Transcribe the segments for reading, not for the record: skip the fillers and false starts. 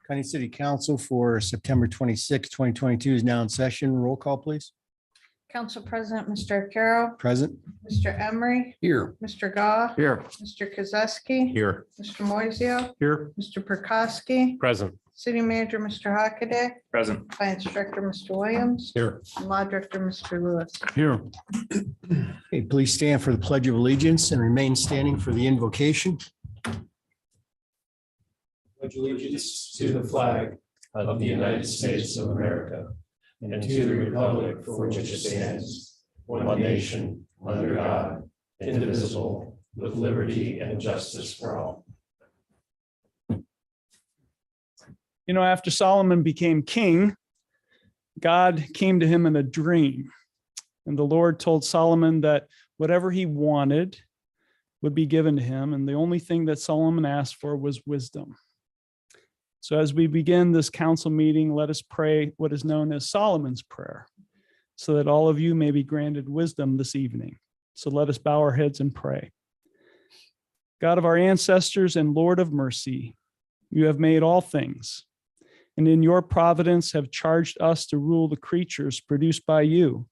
County City Council for September 26, 2022 is now in session. Roll call, please. Council President, Mr. Arcaro, Present. Mr. Emery, Here. Mr. Goff, Here. Mr. Kozowski, Here. Mr. Moiseo, Here. Mr. Prokowski, Present. City Manager, Mr. Hockaday, Present. Finance Director, Mr. Williams, Here. and Law Director, Mr. Lewis. Here. Okay, please stand for the Pledge of Allegiance and remain standing for the invocation. Pledge allegiance to the flag of the United States of America and to the republic for which it stands, one nation, under God, indivisible, with liberty and justice for all. You know, after Solomon became king, God came to him in a dream. And the Lord told Solomon that whatever he wanted would be given to him. And the only thing that Solomon asked for was wisdom. So as we begin this council meeting, let us pray what is known as Solomon's Prayer, so that all of you may be granted wisdom this evening. So let us bow our heads and pray. God of our ancestors and Lord of mercy, you have made all things, and in your providence have charged us to rule the creatures produced by you,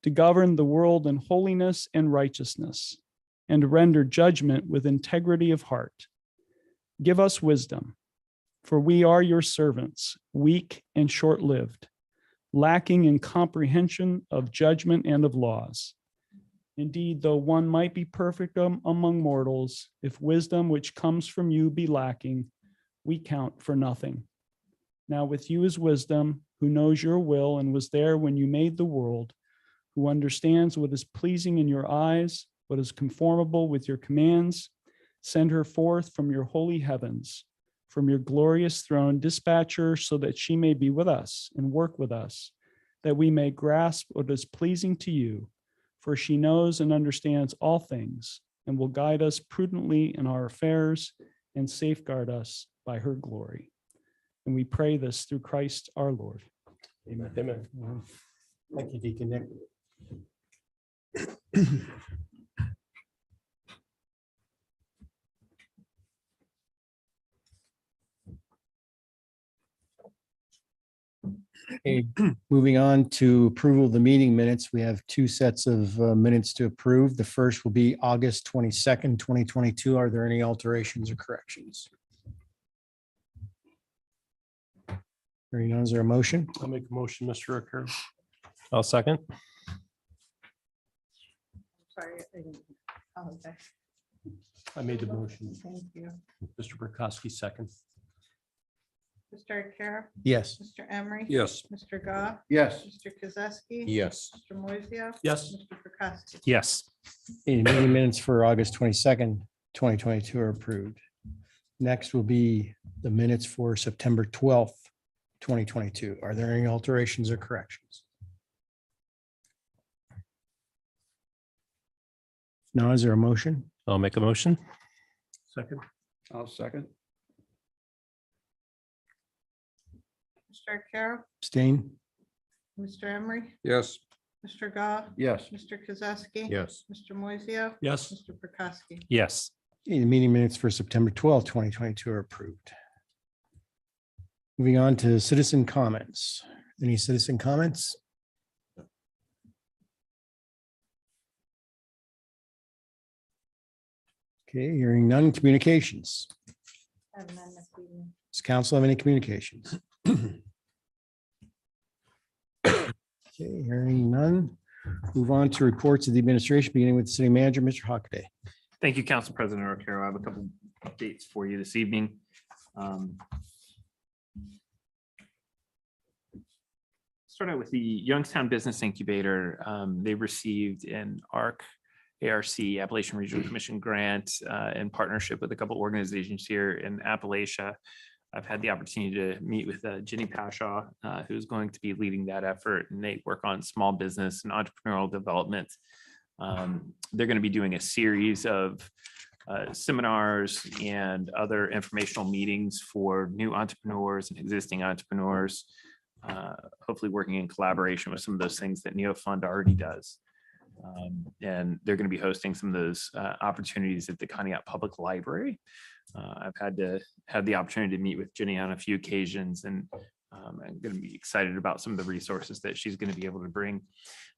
to govern the world in holiness and righteousness, and to render judgment with integrity of heart. Give us wisdom, for we are your servants, weak and short-lived, lacking in comprehension of judgment and of laws. Indeed, though one might be perfect among mortals, if wisdom which comes from you be lacking, we count for nothing. Now with you is wisdom, who knows your will and was there when you made the world, who understands what is pleasing in your eyes, what is conformable with your commands. Send her forth from your holy heavens, from your glorious throne, dispatch her so that she may be with us and work with us, that we may grasp what is pleasing to you, for she knows and understands all things and will guide us prudently in our affairs and safeguard us by her glory. And we pray this through Christ our Lord. Amen. Amen. Thank you, Deacon Nick. Okay, moving on to approval of the meeting minutes. We have two sets of minutes to approve. The first will be August 22nd, 2022. Are there any alterations or corrections? Hearing none, is there a motion? I'll make a motion, Mr. Arcaro. I'll second. Sorry, I didn't apologize. I made the motion. Thank you. Mr. Prokowski, second. Mr. Arcaro, Yes. Mr. Emery. Yes. Mr. Goff, Yes. Mr. Kozowski. Yes. Mr. Moiseo. Yes. Mr. Prokowski. Yes. Meeting minutes for August 22nd, 2022 are approved. Next will be the minutes for September 12th, 2022. Are there any alterations or corrections? Now, is there a motion? I'll make a motion. Second. I'll second. Mr. Arcaro, Abstain? Mr. Emery, Yes. Mr. Goff, Yes. Mr. Kozowski. Yes. Mr. Moiseo. Yes. Mr. Prokowski. Yes. The meeting minutes for September 12th, 2022 are approved. Moving on to citizen comments. Any citizen comments? Okay, hearing none. Communications. I have none this evening. Does council have any communications? Okay, hearing none. Move on to reports of the administration, beginning with the city manager, Mr. Hockaday. Thank you, Council President Arcaro. I have a couple updates for you this evening. Start out with the Youngstown Business Incubator. They received an ARC, Appalachian Regional Commission grant in partnership with a couple organizations here in Appalachia. I've had the opportunity to meet with Jenny Pashaw, who's going to be leading that effort, and they work on small business and entrepreneurial development. They're going to be doing a series of seminars and other informational meetings for new entrepreneurs and existing entrepreneurs, hopefully working in collaboration with some of those things that NeoFund already does. And they're going to be hosting some of those opportunities at the Conneaut Public Library. I've had the opportunity to meet with Jenny on a few occasions, and I'm going to be excited about some of the resources that she's going to be able to bring.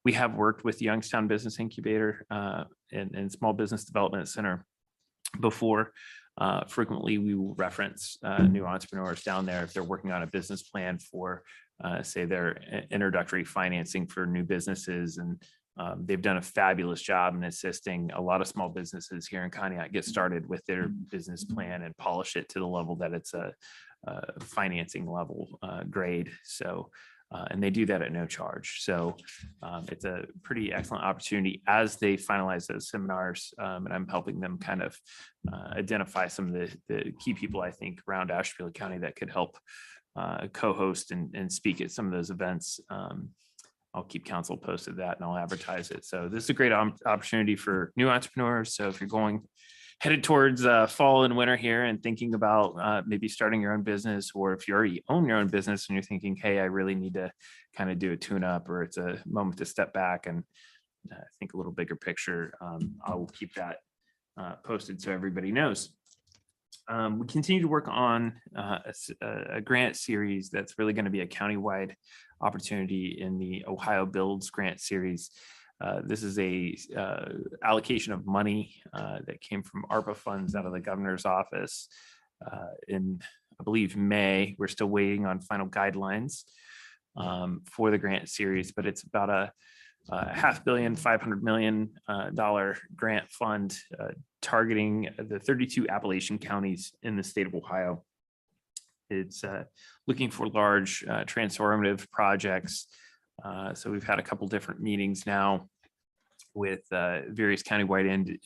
We have worked with Youngstown Business Incubator and Small Business Development Center before. Frequently, we will reference new entrepreneurs down there if they're working on a business plan for, say, their introductory financing for new businesses. And they've done a fabulous job in assisting a lot of small businesses here in Conneaut get started with their business plan and polish it to the level that it's a financing level grade. So, and they do that at no charge. So it's a pretty excellent opportunity as they finalize those seminars. And I'm helping them kind of identify some of the key people I think around Ashfield County that could help co-host and speak at some of those events. I'll keep council posted that and I'll advertise it. So this is a great opportunity for new entrepreneurs. So if you're headed towards fall and winter here and thinking about maybe starting your own business, or if you already own your own business and you're thinking, hey, I really need to kind of do a tune up, or it's a moment to step back and think a little bigger picture, I will keep that posted so everybody knows. We continue to work on a grant series that's really going to be a countywide opportunity in the Ohio Builds grant series. This is a allocation of money that came from ARPA funds out of the governor's office in, I believe, May. We're still waiting on final guidelines for the grant series, but it's about a $500 million, $500 million grant fund targeting the 32 Appalachian counties in the state of Ohio. It's looking for large transformative projects. So we've had a couple different meetings now with various countywide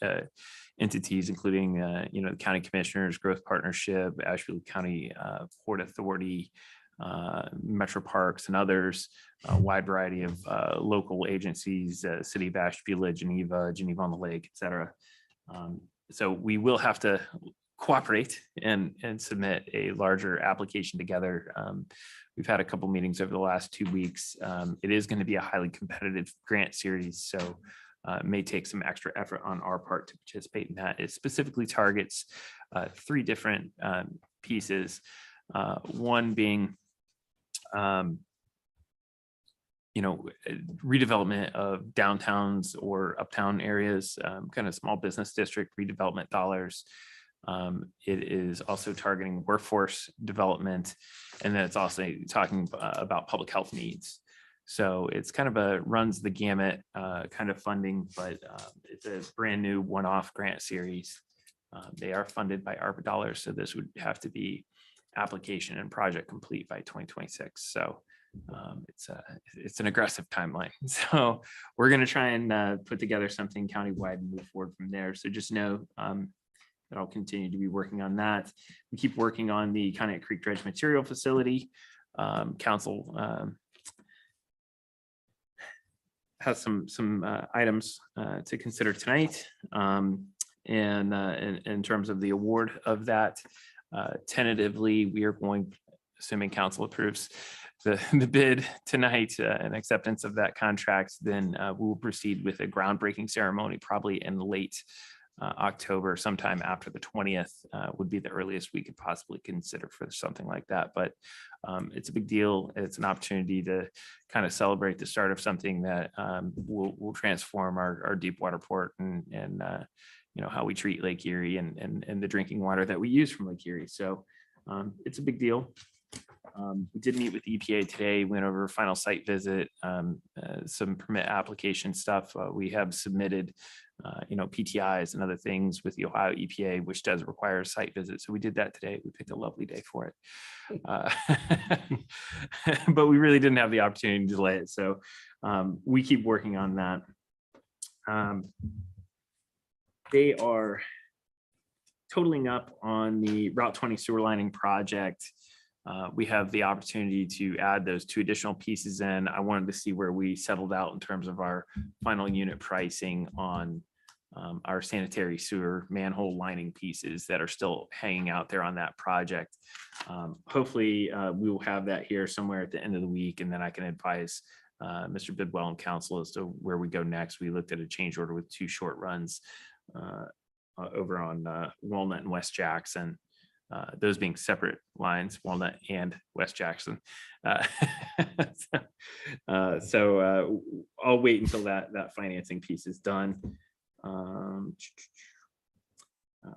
entities, including the county commissioners, growth partnership, Ashfield County Port Authority, Metro Parks, and others. A wide variety of local agencies, City of Ashfield, Geneva on the Lake, et cetera. So we will have to cooperate and submit a larger application together. We've had a couple meetings over the last 2 weeks. It is going to be a highly competitive grant series, so it may take some extra effort on our part to participate in that. It specifically targets 3 different pieces. One being redevelopment of downtowns or uptown areas, kind of small business district redevelopment dollars. It is also targeting workforce development, and then it's also talking about public health needs. So it's kind of runs the gamut kind of funding, but it's a brand new one-off grant series. They are funded by ARPA dollars, so this would have to be application and project complete by 2026. So it's an aggressive timeline. So we're going to try and put together something countywide and move forward from there. So just know that I'll continue to be working on that. We keep working on the Conneaut Creek Dredge Material Facility. Council has some items to consider tonight. And in terms of the award of that, tentatively, we are going, assuming council approves the bid tonight and acceptance of that contract, then we will proceed with a groundbreaking ceremony probably in late October, sometime after the 20th would be the earliest we could possibly consider for something like that. But it's a big deal. It's an opportunity to kind of celebrate the start of something that will transform our deep water port and how we treat Lake Erie and the drinking water that we use from Lake Erie. So it's a big deal. We did meet with EPA today, went over a final site visit, some permit application stuff. We have submitted, PTIs and other things with the Ohio EPA, which does require a site visit. So we did that today. We picked a lovely day for it. But we really didn't have the opportunity to delay it. So we keep working on that. They are totaling up on the Route 20 sewer lining project. We have the opportunity to add those 2 additional pieces in. I wanted to see where we settled out in terms of our final unit pricing on our sanitary sewer manhole lining pieces that are still hanging out there on that project. Hopefully we will have that here somewhere at the end of the week, and then I can advise Mr. Bidwell and council as to where we go next. We looked at a change order with 2 short runs over on Walnut and West Jackson. Those being separate lines, Walnut and West Jackson. So I'll wait until that financing piece is done.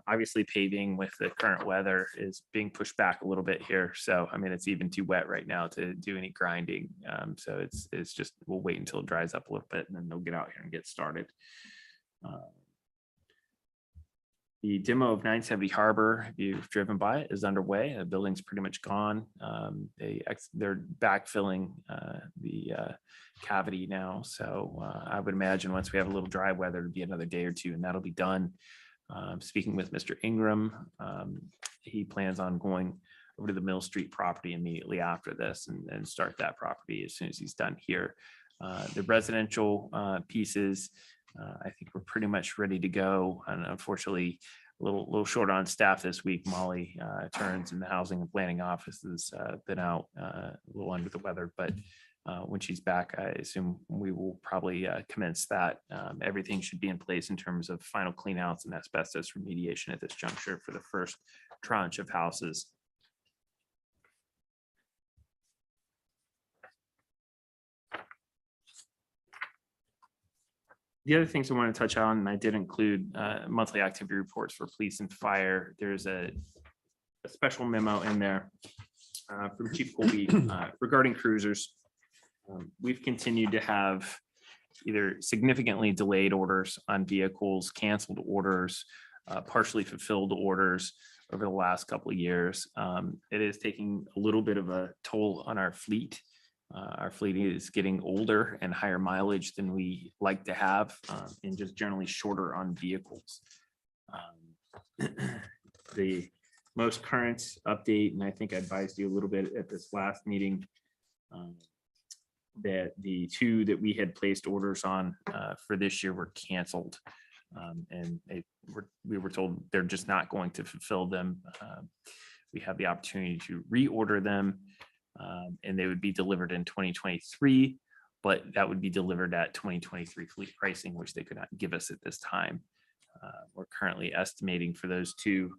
Obviously paving with the current weather is being pushed back a little bit here. So, I mean, it's even too wet right now to do any grinding. So it's just, we'll wait until it dries up a little bit and then they'll get out here and get started. The demo of 970 Harbor, if you've driven by it, is underway. The building's pretty much gone. They're backfilling the cavity now. So I would imagine once we have a little dry weather, it'll be another day or two and that'll be done. Speaking with Mr. Ingram, he plans on going over to the Mill Street property immediately after this and start that property as soon as he's done here. The residential pieces, I think we're pretty much ready to go. And unfortunately, a little short on staff this week. Molly Turns in the Housing and Planning Office has been out a little under the weather, but when she's back, I assume we will probably commence that. Everything should be in place in terms of final cleanouts and asbestos remediation at this juncture for the first tranche of houses. The other things I want to touch on, and I did include monthly activity reports for police and fire. There's a special memo in there from Chief Colby regarding cruisers. We've continued to have either significantly delayed orders on vehicles, canceled orders, partially fulfilled orders over the last couple of years. It is taking a little bit of a toll on our fleet. Our fleet is getting older and higher mileage than we like to have, and just generally shorter on vehicles. The most current update, and I think I advised you a little bit at this last meeting, that the 2 that we had placed orders on for this year were canceled. And we were told they're just not going to fulfill them. We have the opportunity to reorder them, and they would be delivered in 2023, but that would be delivered at 2023 fleet pricing, which they could not give us at this time. We're currently estimating for those 2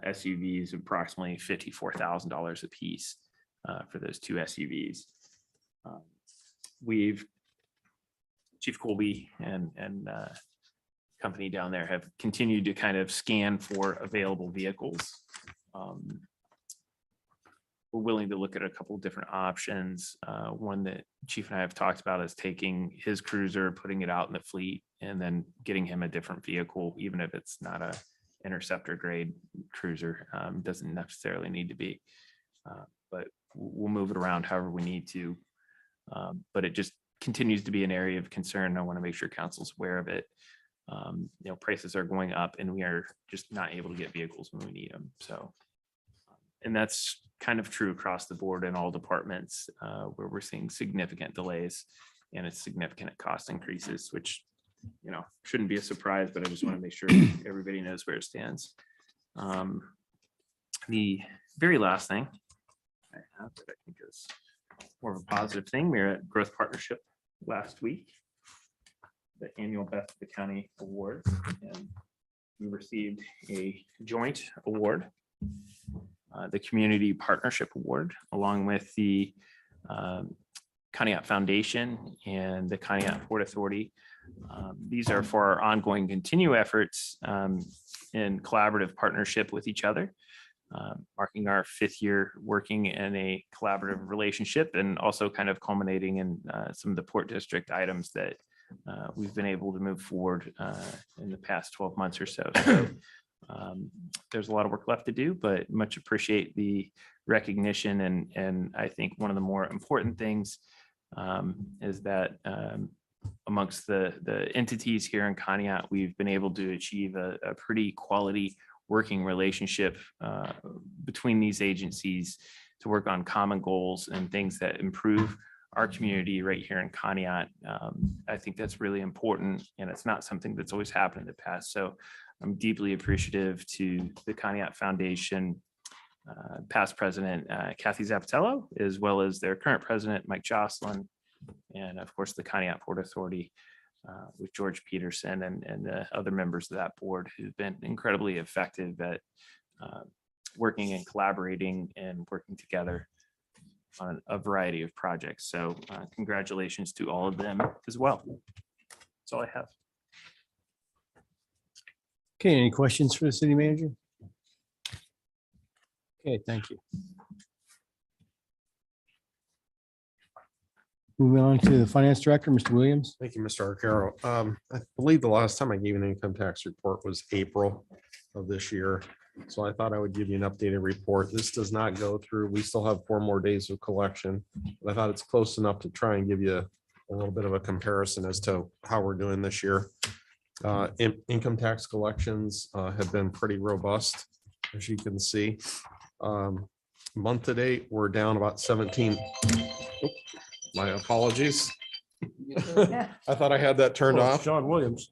SUVs approximately $54,000 a piece for those 2 SUVs. Chief Colby and company down there have continued to kind of scan for available vehicles. We're willing to look at a couple of different options. One that Chief and I have talked about is taking his cruiser, putting it out in the fleet, and then getting him a different vehicle, even if it's not a Interceptor grade cruiser. Doesn't necessarily need to be, but we'll move it around however we need to. But it just continues to be an area of concern. I want to make sure council's aware of it. Prices are going up and we are just not able to get vehicles when we need them. So, and that's kind of true across the board in all departments where we're seeing significant delays and it's significant cost increases, which, shouldn't be a surprise, but I just want to make sure everybody knows where it stands. The very last thing I have that I think is more of a positive thing, we were at Growth Partnership last week, the annual Best of the County Awards, and we received a joint award, the Community Partnership Award, along with the Conneaut Foundation and the Conneaut Port Authority. These are for our ongoing continue efforts in collaborative partnership with each other, marking our 5th year working in a collaborative relationship and also kind of culminating in some of the Port District items that we've been able to move forward in the past 12 months or so. So there's a lot of work left to do, but much appreciate the recognition. And I think one of the more important things is that amongst the entities here in Conneaut, we've been able to achieve a pretty quality working relationship between these agencies to work on common goals and things that improve our community right here in Conneaut. I think that's really important, and it's not something that's always happened in the past. So I'm deeply appreciative to the Conneaut Foundation, past president Kathy Zappatello, as well as their current president Mike Jocelyn, and of course, the Conneaut Port Authority with George Peterson and the other members of that board who've been incredibly effective at working and collaborating and working together on a variety of projects. So congratulations to all of them as well. That's all I have. Okay, any questions for the city manager? Okay, thank you. Moving on to the finance director, Mr. Williams. Thank you, Mr. Arcaro. I believe the last time I gave an income tax report was April of this year. So I thought I would give you an updated report. This does not go through. We still have 4 more days of collection. But I thought it's close enough to try and give you a little bit of a comparison as to how we're doing this year. Income tax collections have been pretty robust, as you can see. Month to date, we're down about 17. Oop, my apologies. I thought I had that turned Oh, it's off. John Williams.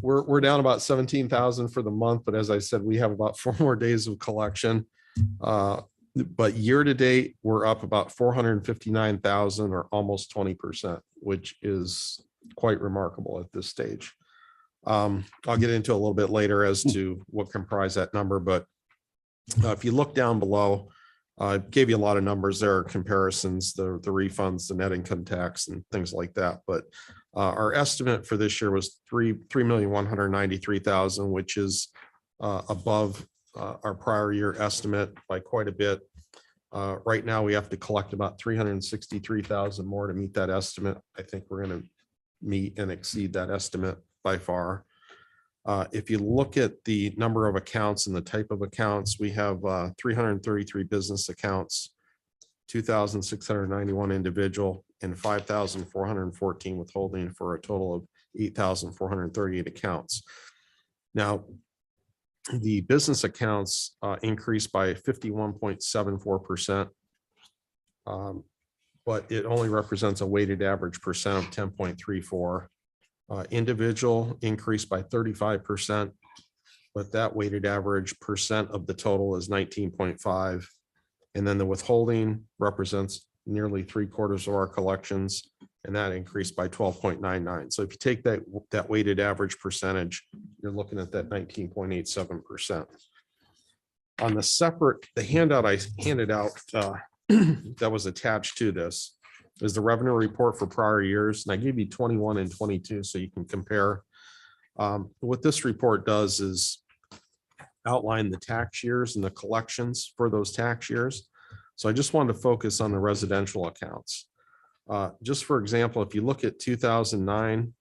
We're down about 17,000 for the month, but as I said, we have about 4 more days of collection. But year to date, we're up about 459,000 or almost 20%, which is quite remarkable at this stage. I'll get into a little bit later as to what comprise that number, but if you look down below, I gave you a lot of numbers there, comparisons, the refunds, the net income tax and things like that. But our estimate for this year was 3,193,000, which is above our prior year estimate by quite a bit. Right now, we have to collect about 363,000 more to meet that estimate. I think we're going to meet and exceed that estimate by far. If you look at the number of accounts and the type of accounts, we have 333 business accounts, 2,691 individual, and 5,414 withholding, for a total of 8,438 accounts. Now, the business accounts increased by 51.74%, but it only represents a weighted average percent of 10.34. Individual increased by 35%, but that weighted average percent of the total is 19.5. And then the withholding represents nearly 3/4 of our collections, and that increased by 12.99. So if you take that weighted average percentage, you're looking at that 19.87%. On the handout I handed out that was attached to this is the revenue report for prior years. And I gave you 21 and 22 so you can compare. What this report does is outline the tax years and the collections for those tax years. So I just wanted to focus on the residential accounts. Just for example, if you look at 2009,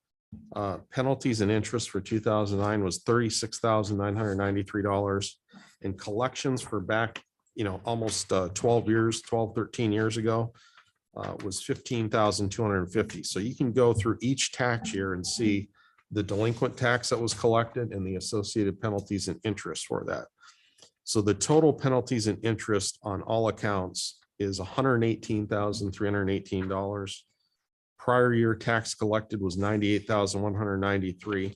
penalties and interest for 2009 was $36,993, and collections for back, almost 13 years ago was $15,250. So you can go through each tax year and see the delinquent tax that was collected and the associated penalties and interest for that. So the total penalties and interest on all accounts is $118,318. Prior year tax collected was $98,193.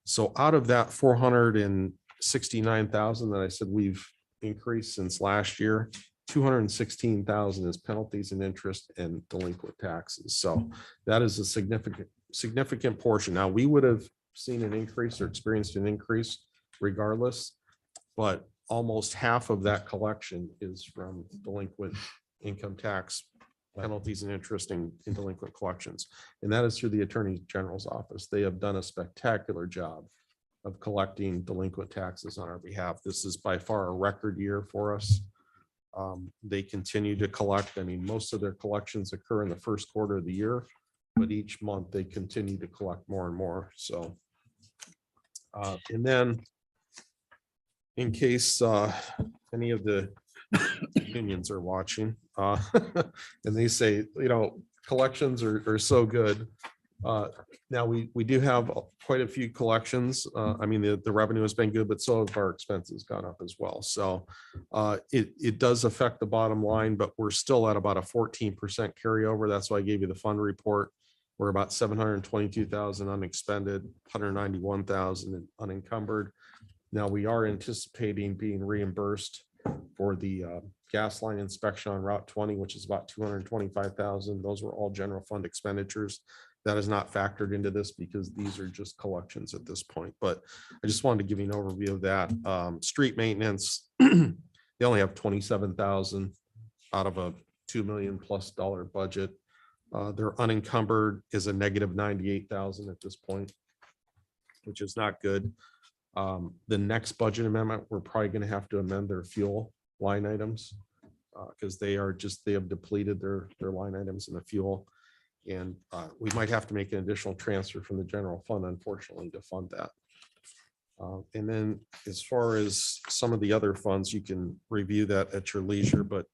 So out of that 469,000 that I said we've increased since last year, 216,000 is penalties and interest and delinquent taxes. So that is a significant portion. Now, we would have seen an increase or experienced an increase regardless, but almost half of that collection is from delinquent income tax penalties and interest in delinquent collections. And that is through the Attorney General's office. They have done a spectacular job of collecting delinquent taxes on our behalf. This is by far a record year for us. They continue to collect. I mean, most of their collections occur in the first quarter of the year, but each month they continue to collect more and more. So, and then in case any of the unions are watching and they say, collections are so good. Now we do have quite a few collections. I mean, the revenue has been good, but so have our expenses gone up as well. So it does affect the bottom line, but we're still at about a 14% carryover. That's why I gave you the fund report. We're about 722,000 unexpended, 191,000 unencumbered. Now we are anticipating being reimbursed for the gas line inspection on Route 20, which is about 225,000. Those were all general fund expenditures. That is not factored into this because these are just collections at this point, but I just wanted to give you an overview of that. Street maintenance, they only have 27,000 out of a $2 million+ budget. Their unencumbered is a negative 98,000 at this point, which is not good. The next budget amendment, we're probably going to have to amend their fuel line items because they have depleted their line items in the fuel. And we might have to make an additional transfer from the general fund, unfortunately, to fund that. And then as far as some of the other funds, you can review that at your leisure, but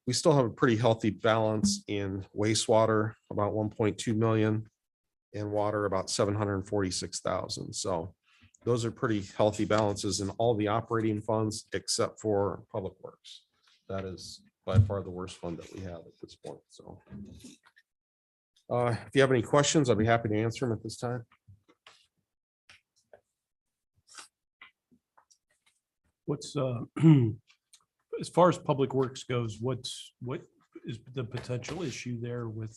we still have a pretty healthy balance in wastewater, about 1.2 million, and water, about 746,000. So those are pretty healthy balances in all the operating funds except for public works. That is by far the worst fund that we have at this point. So if you have any questions, I'd be happy to answer them at this time. What's as far as public works goes, what is the potential issue there with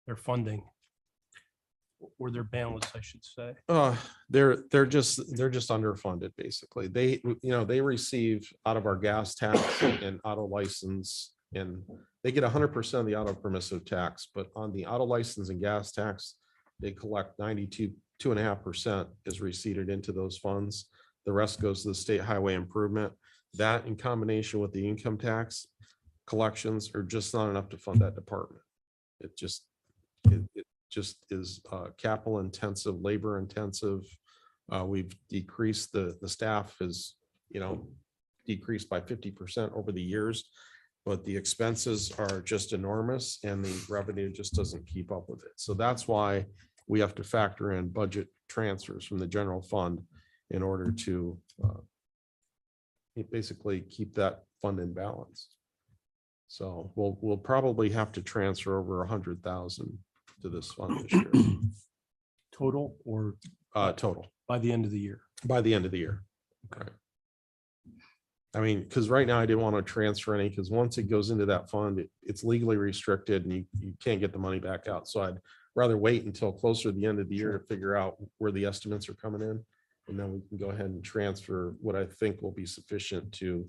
their funding or their balance, I should say? They're just underfunded, basically. They receive out of our gas tax and auto license, and they get 100% of the auto permissive tax, but on the auto license and gas tax, they collect 2.5% is receipted into those funds. The rest goes to the state highway improvement. That in combination with the income tax collections are just not enough to fund that department. It just is capital intensive, labor intensive. We've decreased the staff is, decreased by 50% over the years, but the expenses are just enormous and the revenue just doesn't keep up with it. So that's why we have to factor in budget transfers from the general fund in order to basically keep that fund in balance. So we'll probably have to transfer over 100,000 to this fund this year. Total or Total by the end of the year? by the end of the year. Okay. I mean, because right now I didn't want to transfer any, because once it goes into that fund, it's legally restricted and you can't get the money back out. So I'd rather wait until closer to the end of the year to figure out where the estimates are coming in. And then we can go ahead and transfer what I think will be sufficient to,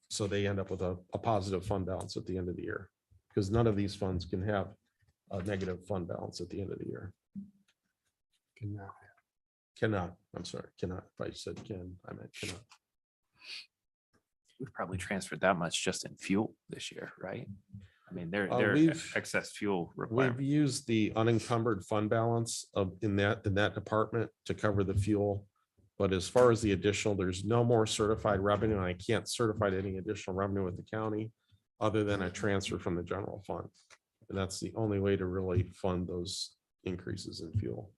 so they end up with a positive fund balance at the end of the year. Because none of these funds can have a negative fund balance at the end of the year. Cannot, I'm sorry, cannot. If I said can, I meant cannot. We've probably transferred that much just in fuel this year, right? I mean, their we've- excess fuel We've requirement. used the unencumbered fund balance in that department to cover the fuel. But as far as the additional, there's no more certified revenue. And I can't certify any additional revenue with the county other than a transfer from the general fund. And that's the only way to really fund those increases in fuel.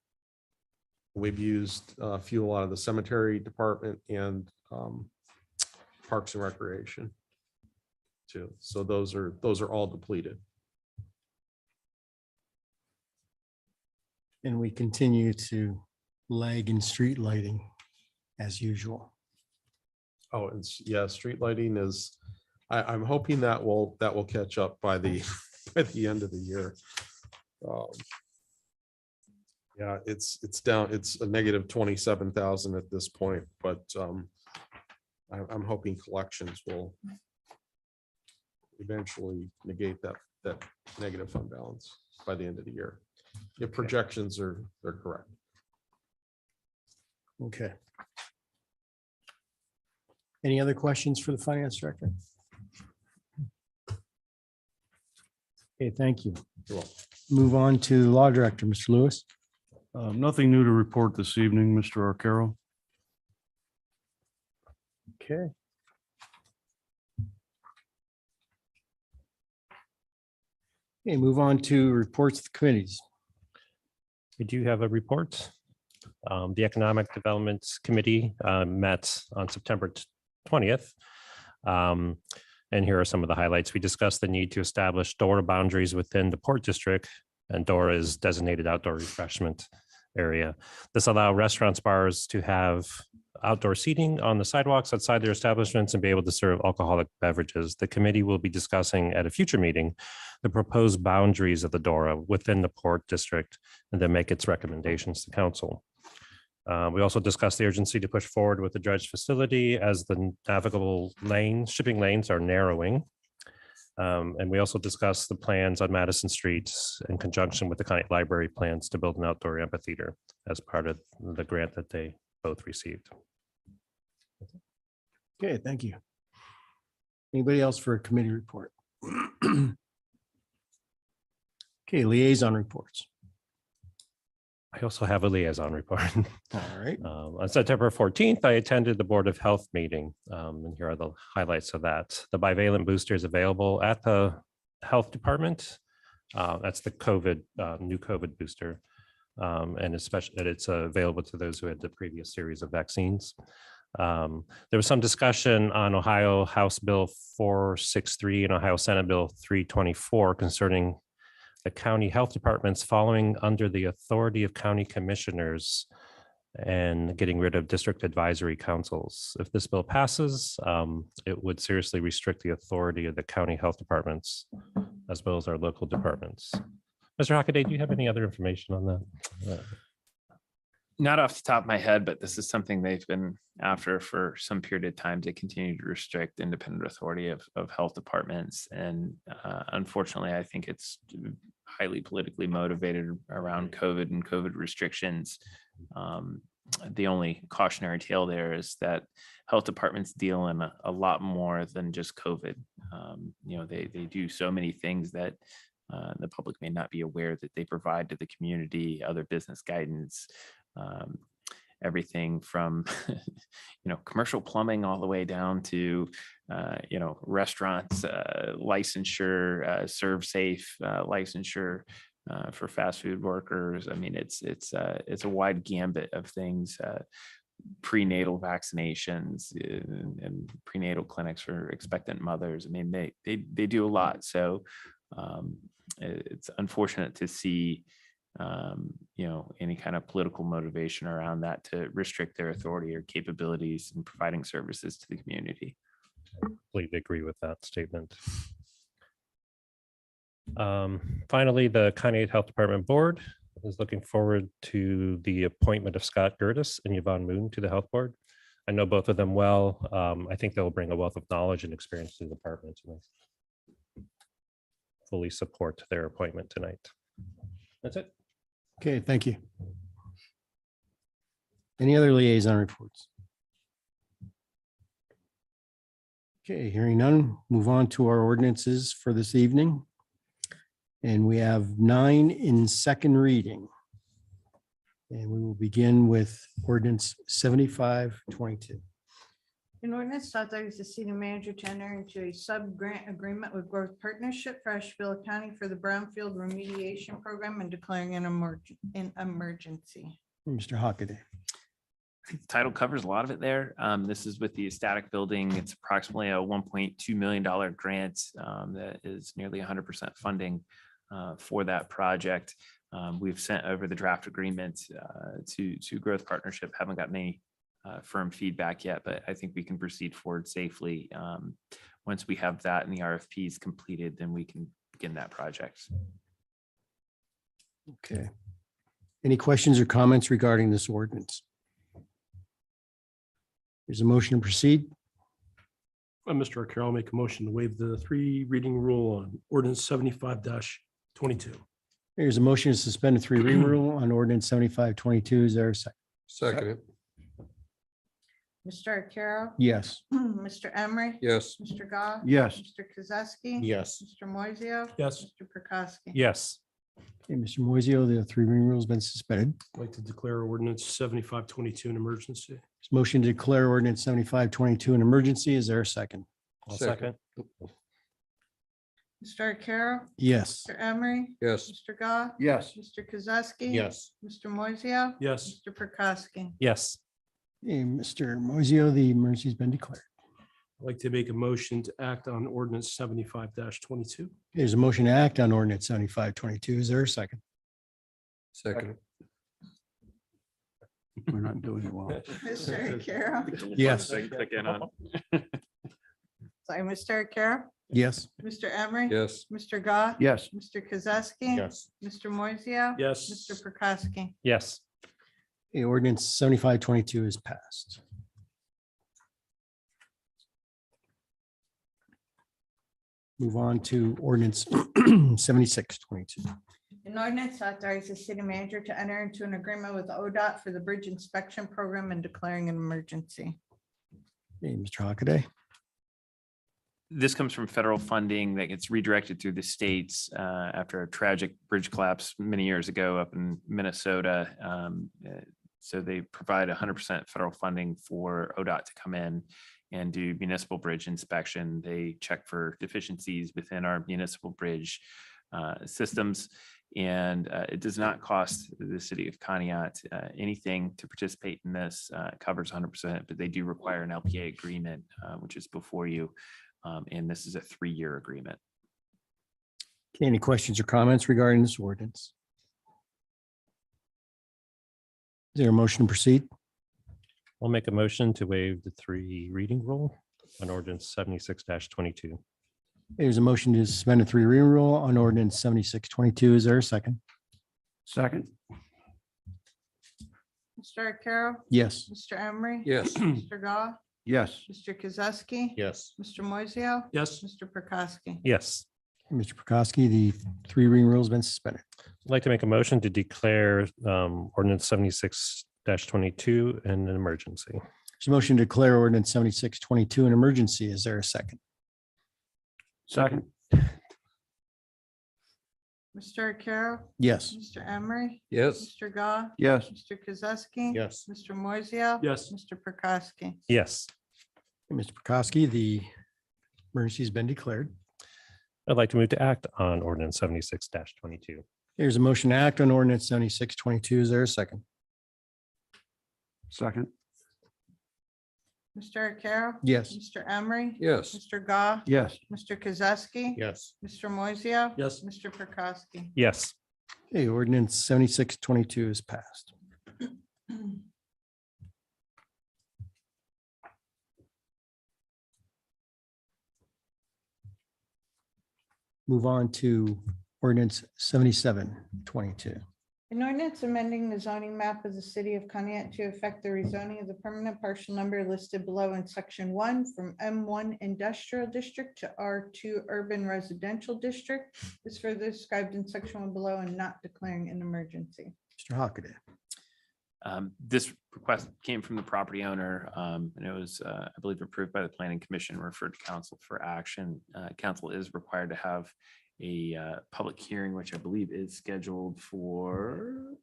We've used fuel out of the cemetery department and Parks and Recreation too. So those are all depleted. And we continue to lag in street lighting as usual. Oh, yeah, street lighting is, I'm hoping that will catch up by the by the end of the year. Yeah, it's down, it's a negative 27,000 at this point, but I'm hoping collections will eventually negate that negative fund balance by the end of the year. If projections they're correct. Okay. Any other questions for the finance director? Okay, thank you. You're welcome. Move on to the law director, Mr. Lewis. Nothing new to report this evening, Mr. Arcaro. Okay. Okay, move on to reports of the committees. We do have a report. The Economic Development Committee met on September 20th. And here are some of the highlights. We discussed the need to establish DORA boundaries within the Port District, and DORA is designated outdoor refreshment area. This allows restaurants, bars to have outdoor seating on the sidewalks outside their establishments and be able to serve alcoholic beverages. The committee will be discussing at a future meeting the proposed boundaries of the DORA within the Port District and then make its recommendations to council. We also discussed the urgency to push forward with the dredge facility as the navigable lanes, shipping lanes are narrowing. And we also discussed the plans on Madison Street in conjunction with the county library plans to build an outdoor amphitheater as part of the grant that they both received. Okay, thank you. Anybody else for a committee report? Okay, liaison reports. I also have a liaison report. All right. On September 14th, I attended the Board of Health meeting. And here are the highlights of that. The bivalent booster is available at the health department. That's the new COVID booster. And especially it's available to those who had the previous series of vaccines. There was some discussion on Ohio House Bill 463 and Ohio Senate Bill 324 concerning the county health departments following under the authority of county commissioners and getting rid of district advisory councils. If this bill passes, it would seriously restrict the authority of the county health departments as well as our local departments. Mr. Hockaday, do you have any other information on that? Not off the top of my head, but this is something they've been after for some period of time to continue to restrict independent authority of health departments. And unfortunately, I think it's highly politically motivated around COVID and COVID restrictions. The only cautionary tale there is that health departments deal in a lot more than just COVID. They do so many things that the public may not be aware that they provide to the community, other business guidance, everything from commercial plumbing all the way down to restaurants, licensure, serve safe licensure for fast food workers. I mean, it's a wide gambit of things. Prenatal vaccinations and prenatal clinics for expectant mothers. I mean, they do a lot. So it's unfortunate to see any kind of political motivation around that to restrict their authority or capabilities in providing services to the community. Completely agree with that statement. Finally, the County Health Department Board is looking forward to the appointment of Scott Gertis and Yvonne Moon to the Health Board. I know both of them well. I think they'll bring a wealth of knowledge and experience to the department. And I fully support their appointment tonight. That's it. Okay, thank you. Any other liaison reports? Okay, hearing none, move on to our ordinances for this evening. And we have 9 in second reading. And we will begin with ordinance 7522. An ordinance to authorize the city manager to enter into a sub-grant agreement with Growth Partnership for Asheville County for the Brownfield Remediation Program and declaring an emergency. Mr. Hockaday. I think the title covers a lot of it there. This is with the static building. It's approximately a $1.2 million grant that is nearly 100% funding for that project. We've sent over the draft agreement to Growth Partnership. Haven't gotten any firm feedback yet, but I think we can proceed forward safely. Once we have that and the RFP is completed, then we can begin that project. Okay. Any questions or comments regarding this ordinance? There's a motion to proceed. Mr. Arcaro, I'll make a motion to waive the 3 reading rule on ordinance 75-22. There's a motion to suspend the 3 reading rule on ordinance 7522. Is there a second? Second. Mr. Arcaro? Yes. Mr. Emery? Yes. Mr. Goff? Yes. Mr. Kozowski? Yes. Mr. Moiseo? Yes. Mr. Prokowski? Yes. Okay, Mr. Moiseo, the 3 reading rule has been suspended. I'd like to declare ordinance 75-22 an emergency. There's a motion to declare ordinance 7522 an emergency. Is there a second? I'll second. Mr. Arcaro? Yes. Mr. Emery? Yes. Mr. Goff? Yes. Mr. Kozowski? Yes. Mr. Moiseo? Yes. Mr. Prokowski? Yes. Hey, Mr. Moiseo, the emergency has been declared. I'd like to make a motion to act on ordinance 75-22. There's a motion to act on ordinance 7522. Is there a second? Second. We're not doing well. Mr. Arcaro? Yes. Click in on. Sorry, Mr. Arcaro? Yes. Mr. Emery? Yes. Mr. Goff? Yes. Mr. Kozowski? Yes. Mr. Moiseo? Yes. Mr. Prokowski? Yes. Okay, ordinance 7522 is passed. Move on to ordinance 7622. An ordinance authorizes the city manager to enter into an agreement with ODOT for the bridge inspection program and declaring an emergency. Hey, Mr. Hockaday. This comes from federal funding that gets redirected through the states after a tragic bridge collapse many years ago up in Minnesota. So they provide 100% federal funding for ODOT to come in and do municipal bridge inspection. They check for deficiencies within our municipal bridge systems. And it does not cost the city of Conneaut anything to participate in this. It covers 100%, but they do require an LPA agreement, which is before you. And this is a 3-year agreement. Okay, any questions or comments regarding this ordinance? Is there a motion to proceed? I'll make a motion to waive the 3 reading rule on ordinance 76-22. There's a motion to suspend a 3 reading rule on ordinance 7622. Is there a second? Second. Mr. Arcaro? Yes. Mr. Emery? Yes. Mr. Goff? Yes. Mr. Kozowski? Yes. Mr. Moiseo? Yes. Mr. Prokowski? Yes. Mr. Prokowski, the 3 reading rule has been suspended. I'd like to make a motion to declare ordinance 76-22 an emergency. There's a motion to declare ordinance 7622 an emergency. Is there a second? Second. Mr. Arcaro? Yes. Mr. Emery? Yes. Mr. Goff? Yes. Mr. Kozowski? Yes. Mr. Moiseo? Yes. Mr. Prokowski? Yes. Mr. Prokowski, the emergency has been declared. I'd like to move to act on ordinance 76-22. There's a motion to act on ordinance 7622. Is there a second? Second. Mr. Arcaro? Yes. Mr. Emery? Yes. Mr. Goff? Yes. Mr. Kozowski? Yes. Mr. Moiseo? Yes. Mr. Prokowski? Yes. Okay, ordinance 7622 is passed. Move on to ordinance 7722. An ordinance amending the zoning map of the city of Conneaut to affect the rezoning of the permanent parcel number listed below in section 1 from M1 Industrial District to R2 Urban Residential District is further described in section 1 below and not declaring an emergency. Mr. Hockaday. This request came from the property owner, and it was, I believe, approved by the planning commission, referred to council for action. Council is required to have a public hearing, which I believe is scheduled for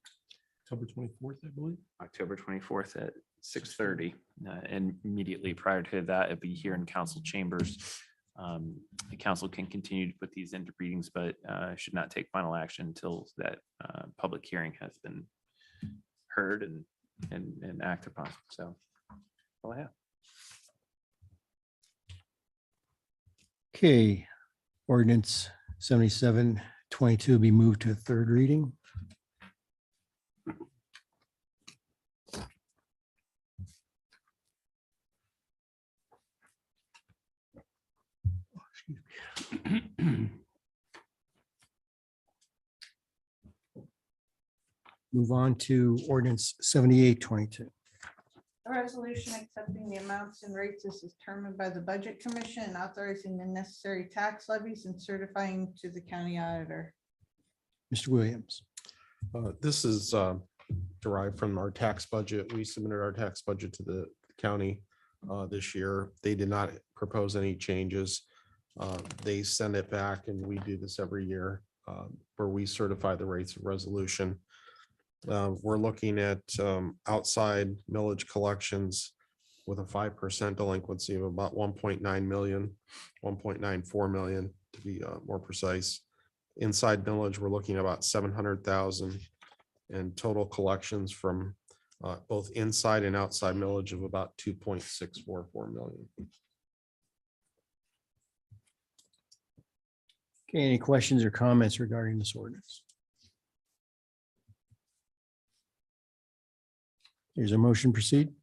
October 24th, I believe. October 24th at 6:30. And immediately prior to that, it'd be here in council chambers. The council can continue to put these into readings, but should not take final action until that public hearing has been heard and acted upon. So, all I have. Okay, ordinance 7722 will be moved to 3rd reading. Move on to ordinance 7822. A resolution accepting the amounts and rates as determined by the Budget Commission and authorizing the necessary tax levies and certifying to the county auditor. Mr. Williams. This is derived from our tax budget. We submitted our tax budget to the county this year. They did not propose any changes. They send it back, and we do this every year where we certify the rates of resolution. We're looking at outside millage collections with a 5% delinquency of about 1.9 million, 1.94 million to be more precise. Inside millage, we're looking at about 700,000, and total collections from both inside and outside millage of about 2.644 million. Okay, any questions or comments regarding this ordinance? Here's a motion, proceed.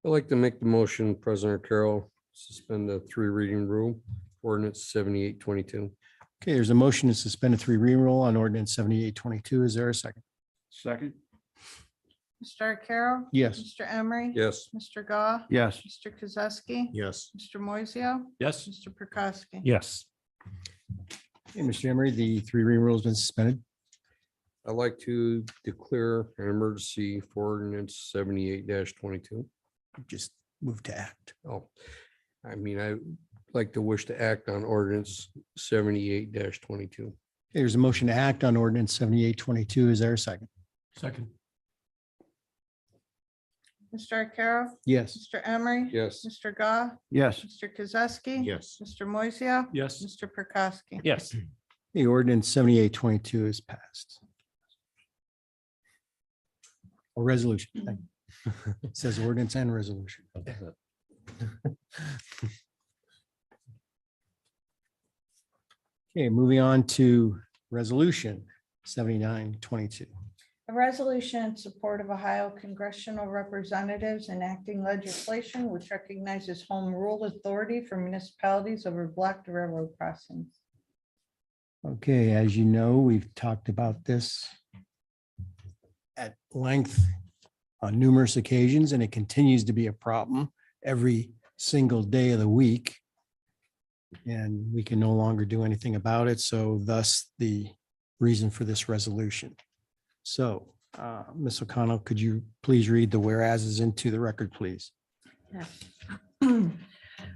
I'd like to make the motion, President Carroll, suspend the 3 reading rule, ordinance 7822. Okay, there's a motion to suspend a 3 reading rule on ordinance 7822. Is there a second? Second. Mr. Arcaro? Yes. Mr. Emery? Yes. Mr. Goff? Yes. Mr. Kozowski? Yes. Mr. Moiseo? Yes. Mr. Prokowski? Yes. Okay, Mr. Emery, the 3 reading rule has been suspended. I'd like to declare an emergency for ordinance 78-22. Just move to act. Oh, I mean, I like to wish to act on ordinance 78-22. Okay, there's a motion to act on ordinance 7822. Is there a second? Second. Mr. Arcaro? Yes. Mr. Emery? Yes. Mr. Goff? Yes. Mr. Kozowski? Yes. Mr. Moiseo? Yes. Mr. Prokowski? Yes. The ordinance 7822 is passed. Or resolution. Thank you. It says ordinance and resolution. Okay, moving on to resolution 7922. A resolution in support of Ohio congressional representatives enacting legislation which recognizes home rule authority for municipalities over blocked railroad crossings. Okay, as you know, we've talked about this at length on numerous occasions, and it continues to be a problem every single day of the week. And we can no longer do anything about it. So thus the reason for this resolution. So, Ms. O'Connell, could you please read the whereases into the record, please? Yes.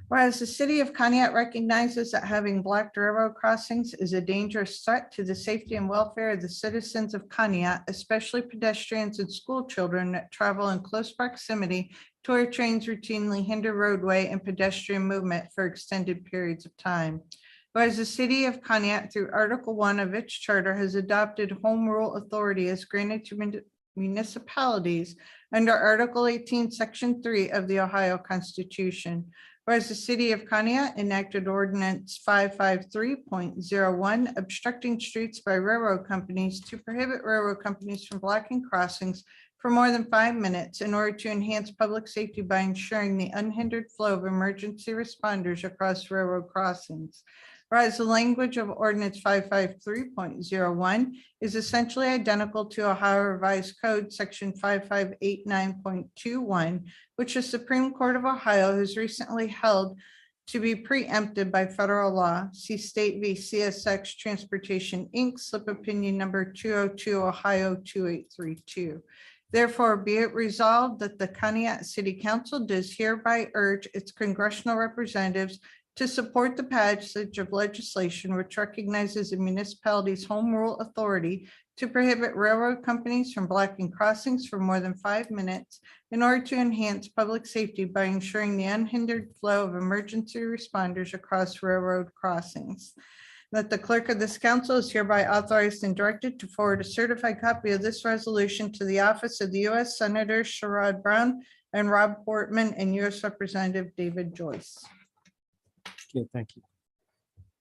Whereas the city of Conneaut recognizes that having blocked railroad crossings is a dangerous threat to the safety and welfare of the citizens of Conneaut, especially pedestrians and school children that travel in close proximity to where trains routinely hinder roadway and pedestrian movement for extended periods of time. Whereas the city of Conneaut, through Article 1 of its charter, has adopted home rule authority as granted to municipalities under Article 18, Section 3 of the Ohio Constitution. Whereas the city of Conneaut enacted ordinance 553.01, obstructing streets by railroad companies to prohibit railroad companies from blocking crossings for more than 5 minutes in order to enhance public safety by ensuring the unhindered flow of emergency responders across railroad crossings. Whereas the language of ordinance 553.01 is essentially identical to Ohio Revised Code, section 5589.21, which the Supreme Court of Ohio has recently held to be preempted by federal law. See State v. CSX Transportation, Inc., slip opinion number 202, Ohio 2832. Therefore, be it resolved that the Conneaut City Council does hereby urge its congressional representatives to support the passage of legislation which recognizes a municipality's home rule authority to prohibit railroad companies from blocking crossings for more than 5 minutes in order to enhance public safety by ensuring the unhindered flow of emergency responders across railroad crossings. That the clerk of this council is hereby authorized and directed to forward a certified copy of this resolution to the office of the U.S. Senators Sherrod Brown and Rob Portman and U.S. Representative David Joyce. Okay, thank you.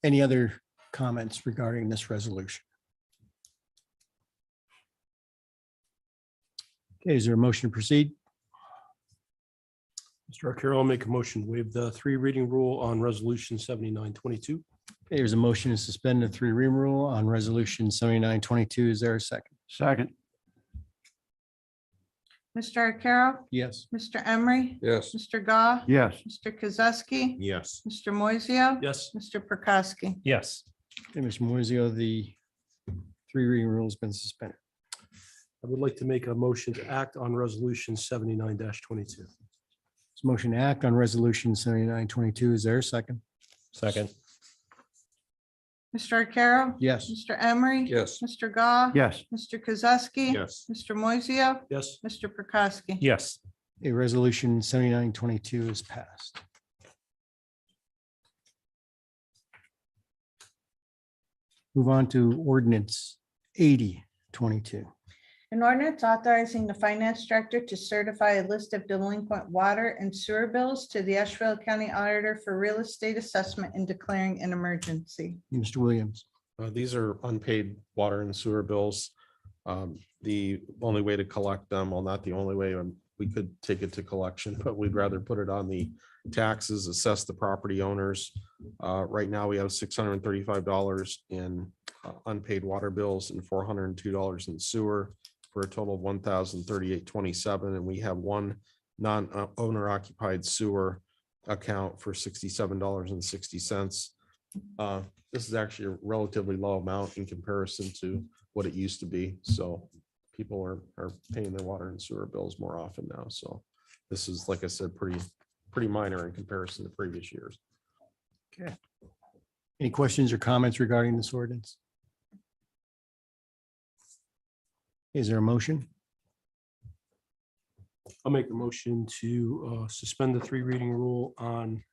Any other comments regarding this resolution? Okay, is there a motion to proceed? Mr. Arcaro, I'll make a motion to waive the 3 reading rule on resolution 7922. Okay, there's a motion to suspend the 3 reading rule on resolution 7922. Is there a second? Second. Mr. Arcaro? Yes. Mr. Emery? Yes. Mr. Goff? Yes. Mr. Kozowski? Yes. Mr. Moiseo? Yes. Mr. Prokowski? Yes. Okay, Mr. Moiseo, the 3 reading rule has been suspended. I would like to make a motion to act on resolution 79-22. This motion to act on resolution 7922. Is there a second? Second. Mr. Arcaro? Yes. Mr. Emery? Yes. Mr. Goff? Yes. Mr. Kozowski? Yes. Mr. Moiseo? Yes. Mr. Prokowski? Yes. A resolution 7922 is passed. Move on to ordinance 8022. An ordinance authorizing the finance director to certify a list of delinquent water and sewer bills to the Asheville County Auditor for real estate assessment and declaring an emergency. Mr. Williams. These are unpaid water and sewer bills. the only way to collect them, well, not the only way, we could take it to collection, but we'd rather put it on the taxes, assess the property owners. Right now, we have $635 in unpaid water bills and $402 in sewer for a total of $1,038.27. And we have one non-owner occupied sewer account for $67.60. This is actually a relatively low amount in comparison to what it used to be. So people are paying their water and sewer bills more often now. So this is, like I said, pretty minor in comparison to previous years. Okay. Any questions or comments regarding this ordinance? Is there a motion? I'll make a motion to suspend the 3 reading rule on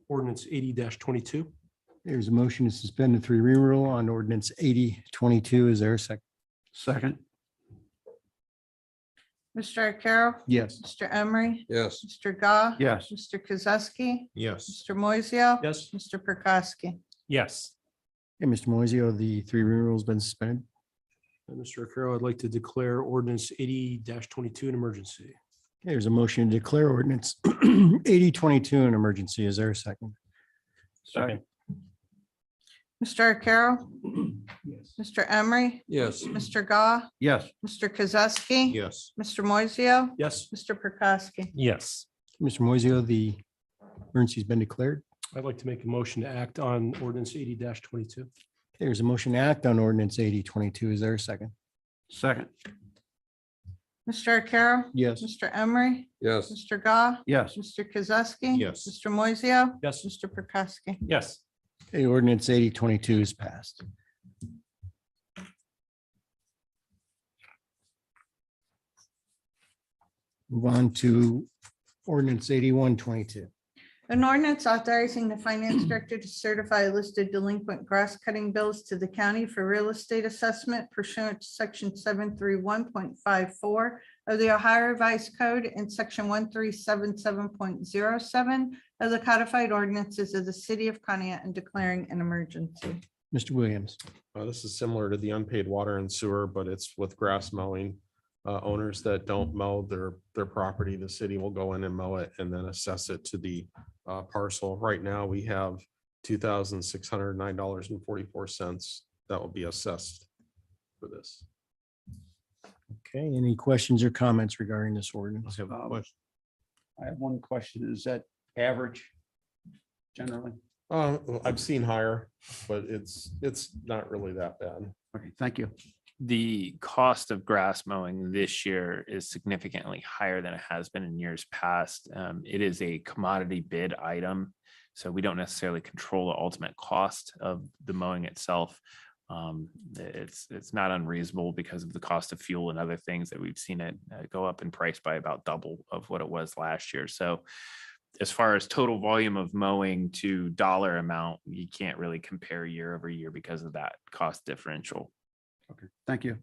ordinance 80-22. There's a motion to suspend the 3 reading rule on ordinance 8022. Is there a second? Second. Mr. Arcaro? Yes. Mr. Emery? Yes. Mr. Gah? Yes. Mr. Kozowski? Yes. Mr. Moiseo? Yes. Mr. Prokowski? Yes. Hey, Mr. Moiseo, the 3 reading rule has been suspended. Mr. Carroll, I'd like to declare ordinance 80-22 an emergency. Okay, there's a motion to declare ordinance 8022 an emergency. Is there a second? Second. Mr. Arcaro? Mr. Emery? Yes. Mr. Gah? Yes. Mr. Kozowski? Yes. Mr. Moiseo? Yes. Mr. Prokowski? Yes. Mr. Moiseo, the emergency's been declared. I'd like to make a motion to act on ordinance 80-22. Okay, there's a motion to act on ordinance 8022. Is there a second? Second. Mr. Arcaro? Yes. Mr. Emery? Yes. Mr. Gah? Yes. Mr. Kozowski? Yes. Mr. Moiseo? Yes. Mr. Prokowski? Yes. Okay, ordinance 8022 is passed. Move on to ordinance 8122. An ordinance authorizing the finance director to certify listed delinquent grass cutting bills to the county for real estate assessment pursuant to section 731.54 of the Ohio Revised Code and section 1377.07 of the codified ordinances of the city of Conneaut and declaring an emergency. Mr. Williams. This is similar to the unpaid water and sewer, but it's with grass mowing. Owners that don't mow their property, the city will go in and mow it and then assess it to the parcel. Right now, we have $2,609.44 that will be assessed for this. Okay, any questions or comments regarding this ordinance? I have one question. Is that average generally? I've seen higher, but it's not really that bad. Okay, thank you. The cost of grass mowing this year is significantly higher than it has been in years past. It is a commodity bid item, so we don't necessarily control the ultimate cost of the mowing itself. It's not unreasonable because of the cost of fuel and other things that we've seen it go up in price by about double of what it was last year. So as far as total volume of mowing to dollar amount, you can't really compare year over year because of that cost differential. Okay, thank you.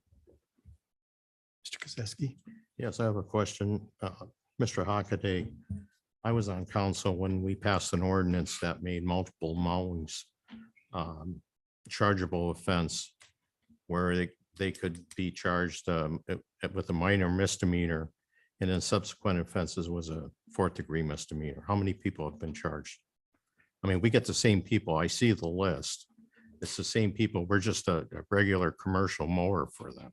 Mr. Kozowski. Yes, I have a question. Mr. Hockaday, I was on council when we passed an ordinance that made multiple mowings chargeable offense where they could be charged with a minor misdemeanor, and then subsequent offenses was a 4th degree misdemeanor. How many people have been charged? I mean, we get the same people. I see the list. It's the same people. We're just a regular commercial mower for them.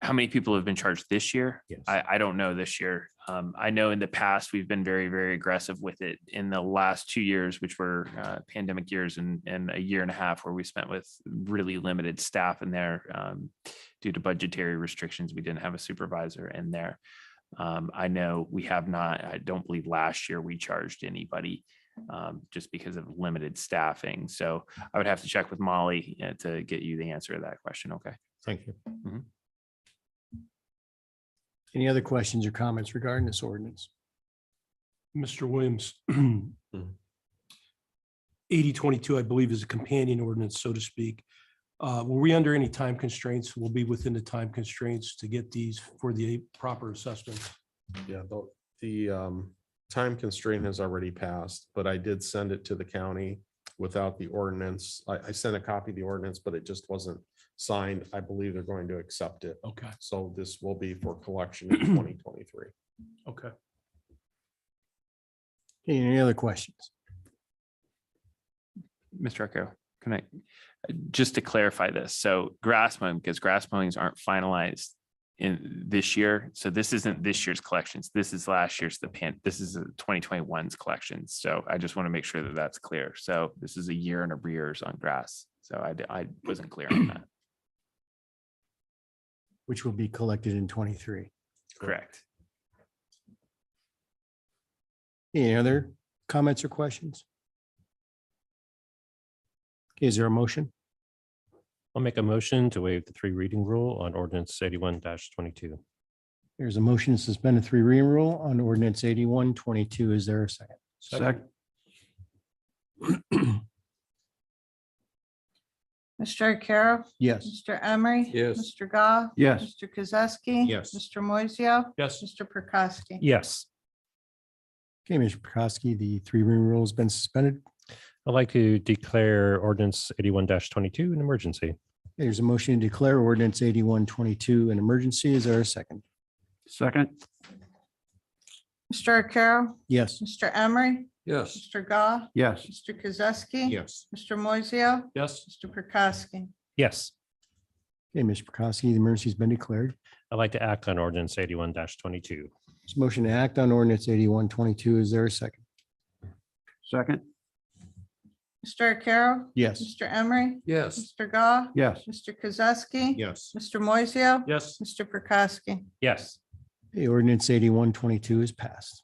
How many people have been charged this year? Yes. I don't know this year. I know in the past, we've been very, very aggressive with it. In the last 2 years, which were pandemic years and a year and a half where we spent with really limited staff in there due to budgetary restrictions, we didn't have a supervisor in there. I know we have not, I don't believe last year we charged anybody just because of limited staffing. So I would have to check with Molly to get you the answer to that question. Okay. Thank you. Any other questions or comments regarding this ordinance? Mr. Williams. 8022, I believe, is a companion ordinance, so to speak. Were we under any time constraints? We'll be within the time constraints to get these for the proper assessment. Yeah, the time constraint has already passed, but I did send it to the county without the ordinance. I sent a copy of the ordinance, but it just wasn't signed. I believe they're going to accept it. Okay, So this will be for collection in 2023. okay. Okay, any other questions? Mr. Echo, can I, just to clarify this, so grass mowing, because grass mowings aren't finalized in this year, so this isn't this year's collections, this is last year's, this is 2021's collections, so I just want to make sure that that's clear, so this is a year in arrears on grass, so I wasn't clear on that, Which will be collected in 23. correct? Any other comments or questions? Okay, is there a motion? I'll make a motion to waive the 3 reading rule on ordinance 81-22. There's a motion to suspend the 3 reading rule on ordinance 81-22. Is there a second? Second. Mr. Arcaro? Yes. Mr. Emery? Yes. Mr. Goff? Yes. Mr. Kozowski? Yes. Mr. Moiseo? Yes. Mr. Prokowski? Yes, Okay, Mr. Prokowski, the 3 reading rule has been suspended. I'd like to declare ordinance 81-22 an emergency. There's a motion to declare ordinance 81-22 an emergency. Is there a second? Second. Mr. Arcaro? Yes. Mr. Emery? Yes. Mr. Goff? Yes. Mr. Kozowski? Yes. Mr. Moiseo? Yes. Mr. Prokowski? Yes, Okay, Mr. Prokowski, the emergency has been declared. I'd like to act on ordinance 81-22. There's a motion to act on ordinance 81-22. Is there a second? Second. Mr. Arcaro? Yes. Mr. Emery? Yes. Mr. Goff? Yes. Mr. Kozowski? Yes. Mr. Moiseo? Yes. Mr. Prokowski? Yes, The ordinance 81-22 is passed.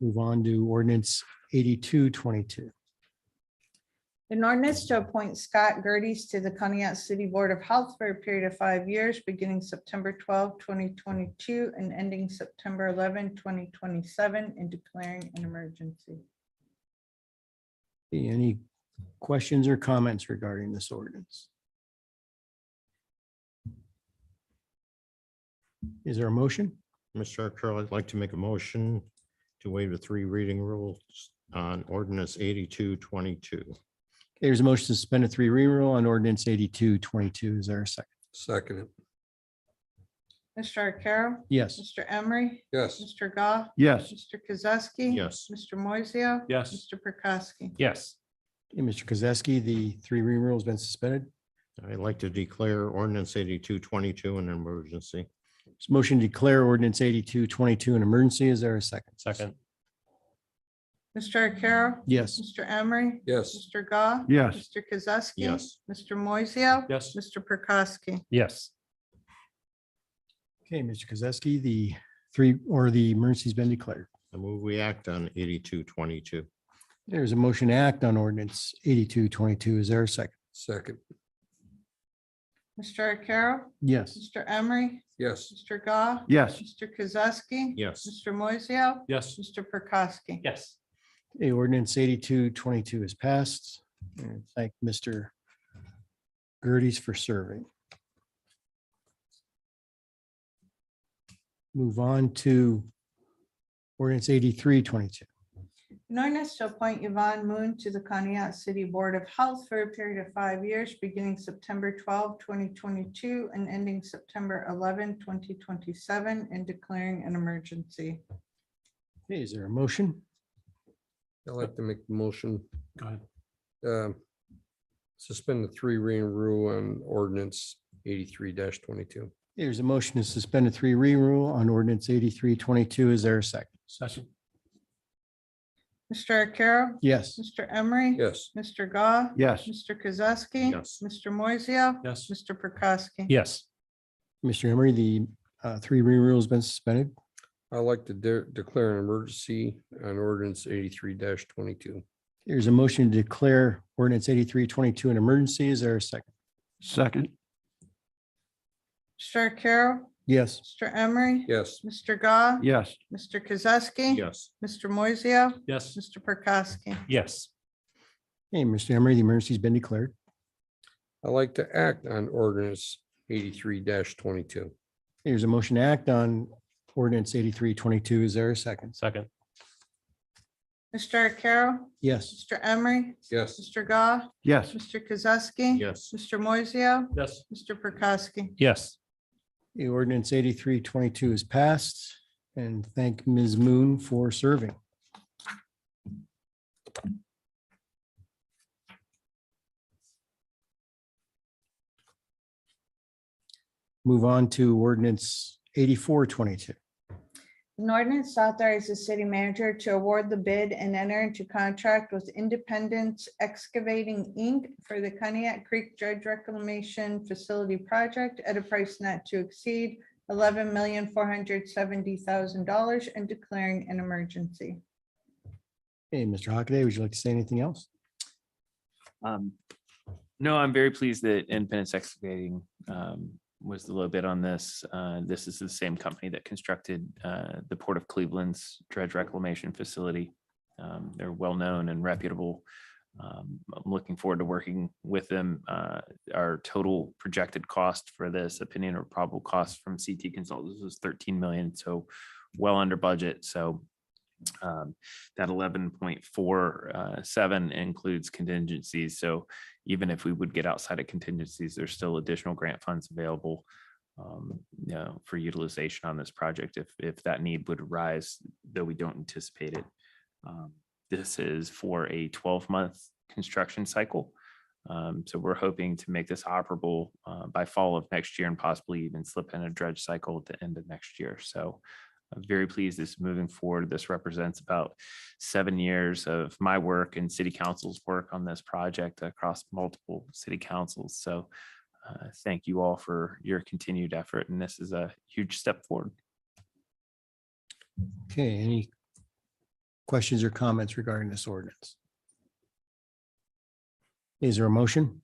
Move on to ordinance 82-22. An ordinance to appoint Scott Gerties to the Conneaut City Board of Health for a period of 5 years, beginning September 12, 2022, and ending September 11, 2027, and declaring an emergency. Any questions or comments regarding this ordinance? Is there a motion? Mr. Arcaro, I'd like to make a motion to waive the 3 reading rules on ordinance 82-22. There's a motion to suspend a 3 reading rule on ordinance 82-22. Is there a second? Second. Mr. Arcaro? Yes. Mr. Emery? Yes. Mr. Goff? Yes. Mr. Kozowski? Yes. Mr. Moiseo? Yes. Mr. Prokowski? yes, Okay, Mr. Kozowski, the 3 reading rule has been suspended. I'd like to declare ordinance 82-22 an emergency. There's a motion to declare ordinance 82-22 an emergency. Is there a second? second, Mr. Arcaro? Yes. Mr. Emery? Yes. Mr. Goff? Yes. Mr. Kozowski? Yes. Mr. Moiseo? Yes. Mr. Prokowski? yes, Okay, Mr. Kozowski, the the emergency has been declared. I move we act on 82-22. There's a motion to act on ordinance 82-22. Is there a second? Second. Mr. Arcaro? Yes. Mr. Emery? Yes. Mr. Goff? Yes. Mr. Kozowski? Yes. Mr. Moiseo? Yes. Mr. Prokowski? yes. Okay, ordinance 82-22 is passed. And thank Mr. Gerties for serving. Move on to ordinance 83-22. An ordinance to appoint Yvonne Moon to the Conneaut City Board of Health for a period of 5 years, beginning September 12, 2022, and ending September 11, 2027, and declaring an emergency. Okay, is there a motion? I'd like to make the motion. Go ahead. Suspend the 3 reading rule on ordinance 83-22. There's a motion to suspend a 3 reading rule on ordinance 83-22. Is there a second? Second. Mr. Arcaro? Yes. Mr. Emery? Yes. Mr. Goff? Yes. Mr. Kozowski? Yes. Mr. Moiseo? Yes. Mr. Prokowski? Yes, Mr. Emery, the 3 reading rule has been suspended. I'd like to declare an emergency on ordinance 83-22. There's a motion to declare ordinance 83-22 an emergency. Is there a second? Second. Mr. Arcaro? Yes. Mr. Emery? Yes. Mr. Goff? Yes. Mr. Kozowski? Yes. Mr. Moiseo? Yes. Mr. Prokowski? yes, Hey, Mr. Emery, the emergency's been declared. I'd like to act on ordinance 83-22. There's a motion to act on ordinance 8322. Is there a second? Second. Mr. Arcaro? Yes. Mr. Emery? Yes. Mr. Goff? Yes. Mr. Kozowski? Yes. Mr. Moiseo? Yes. Mr. Prokowski? Yes. The ordinance 8322 is passed, and thank Ms. Moon for serving. Move on to ordinance 8422. An ordinance authorizes the city manager to award the bid and enter into contract with Independence Excavating, Inc. for the Coniac Creek Dredge Reclamation Facility project at a price not to exceed $11,470,000 and declaring an emergency. Hey, Mr. Hockaday, would you like to say anything else? No, I'm very pleased that Independence Excavating was the low bid on this. This is the same company that constructed the Port of Cleveland's dredge reclamation facility. They're well-known and reputable. I'm looking forward to working with them. Our total projected cost for this opinion or probable cost from CT Consultants was 13 million, so well under budget. So that 11.47 includes contingencies. So even if we would get outside of contingencies, there's still additional grant funds available for utilization on this project if that need would arise, though we don't anticipate it. This is for a 12-month construction cycle. So we're hoping to make this operable by fall of next year and possibly even slip in a dredge cycle at the end of next year. So I'm very pleased this is moving forward. This represents about 7 years of my work and city council's work on this project across multiple city councils. So thank you all for your continued effort. And this is a huge step forward. Okay, any questions or comments regarding this ordinance? Is there a motion?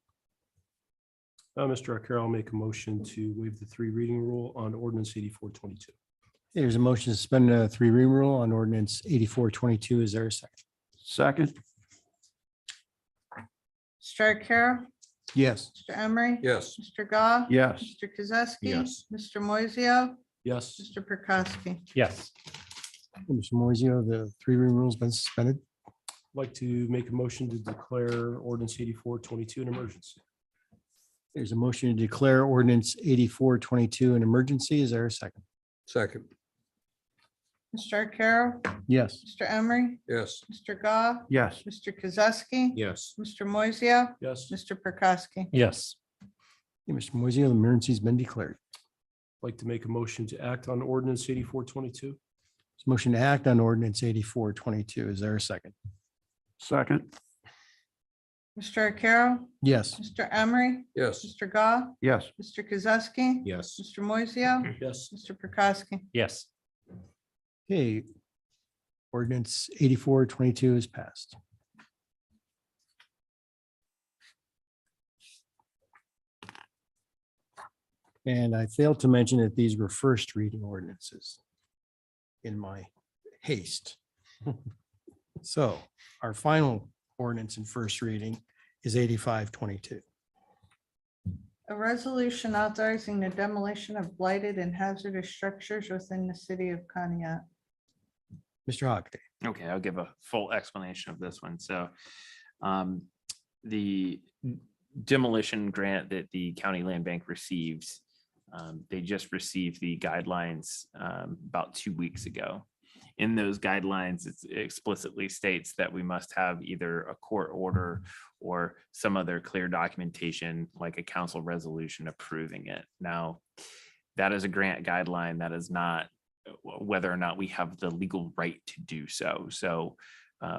Mr. Arcaro, I'll make a motion to waive the 3 reading rule on ordinance 8422. There's a motion to suspend the 3 reading rule on ordinance 8422. Is there a second? Second. Mr. Arcaro? Yes. Mr. Emery? Yes. Mr. Goff? Yes. Mr. Kozowski? Yes. Mr. Moiseo? Yes. Mr. Prokowski? Yes. Mr. Moiseo, the 3 reading rule has been suspended. I'd like to make a motion to declare ordinance 8422 an emergency. There's a motion to declare ordinance 8422 an emergency. Is there a second? Second. Mr. Arcaro? Yes. Mr. Emery? Yes. Mr. Goff? Yes. Mr. Kozowski? Yes. Mr. Moiseo? Yes. I'd Mr. Prokowski? Yes. Okay, Mr. Moiseo, the emergency has been declared. like to make a motion to act on ordinance 8422. There's a motion to act on ordinance 8422. Is there a second? Second. Mr. Arcaro? Yes. Mr. Emery? Yes. Mr. Goff? Yes. Mr. Kozowski? Yes. Mr. Moiseo? Yes. Mr. Prokowski? Yes. Okay. Ordinance 8422 is passed. And I failed to mention that these were first reading ordinances in my haste. So our final ordinance in first reading is 8522. A resolution authorizing the demolition of blighted and hazardous structures within the city of Conneaut. Mr. Hockaday. Okay, I'll give a full explanation of this one. So the demolition grant that the county land bank receives, they just received the guidelines about 2 weeks ago. In those guidelines, it explicitly states that we must have either a court order or some other clear documentation like a council resolution approving it. Now, that is a grant guideline. That is not whether or not we have the legal right to do so. So